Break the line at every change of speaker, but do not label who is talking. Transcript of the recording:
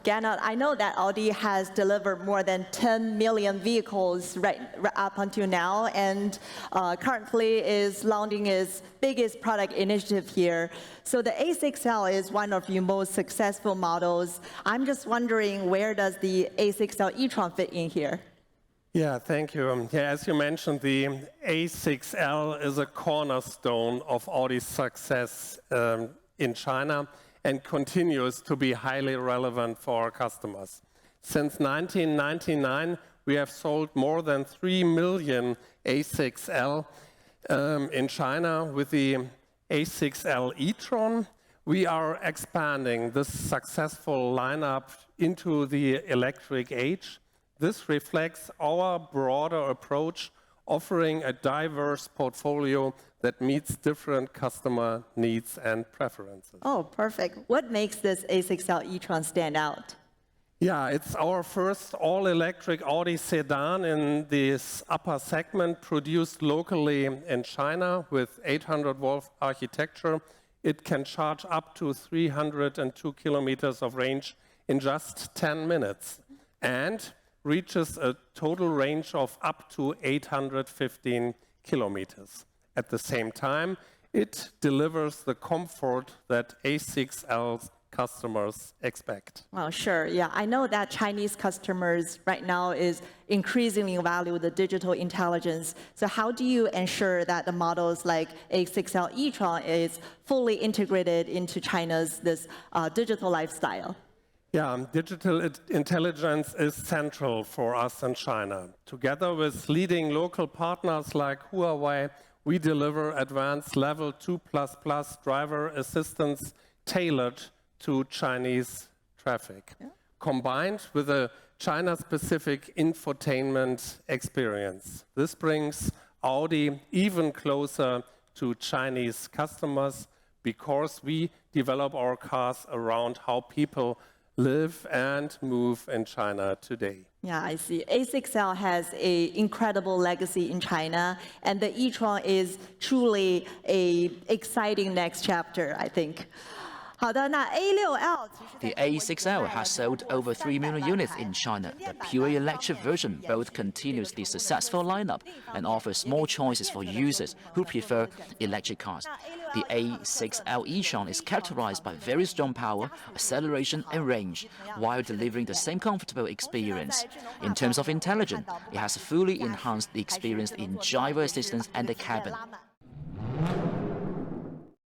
Gernot, I know that Audi has delivered more than 10 million vehicles right up until now, and currently is launching its biggest product initiative here. So the A6L is one of your most successful models. I'm just wondering, where does the A6L e-tron fit in here?
Yeah, thank you. As you mentioned, the A6L is a cornerstone of Audi's success in China and continues to be highly relevant for our customers. Since 1999, we have sold more than 3 million A6L in China. With the A6L e-tron, we are expanding this successful lineup into the electric age. This reflects our broader approach, offering a diverse portfolio that meets different customer needs and preferences.
Oh, perfect. What makes this A6L e-tron stand out?
Yeah, it's our first all-electric Audi sedan in this upper segment, produced locally in China with 800-volt architecture. It can charge up to 302 kilometers of range in just 10 minutes and reaches a total range of up to 815 kilometers. At the same time, it delivers the comfort that A6L customers expect.
Well, sure. Yeah, I know that Chinese customers right now is increasingly value the digital intelligence. So how do you ensure that the models like A6L e-tron is fully integrated into China's this digital lifestyle?
Yeah, digital intelligence is central for us in China. Together with leading local partners like Huawei, we deliver advanced level 2++ driver assistance tailored to Chinese traffic, combined with a China-specific infotainment experience. This brings Audi even closer to Chinese customers because we develop our cars around how people live and move in China today.
Yeah, I see. A6L has an incredible legacy in China, and the e-tron is truly an exciting next chapter, I think.
The A6L has sold over 3 million units in China. The pure electric version both continues the successful lineup and offers more choices for users who prefer electric cars. The A6L e-tron is characterized by very strong power, acceleration and range, while delivering the same comfortable experience. In terms of intelligence, it has fully enhanced the experience in driver assistance and the cabin.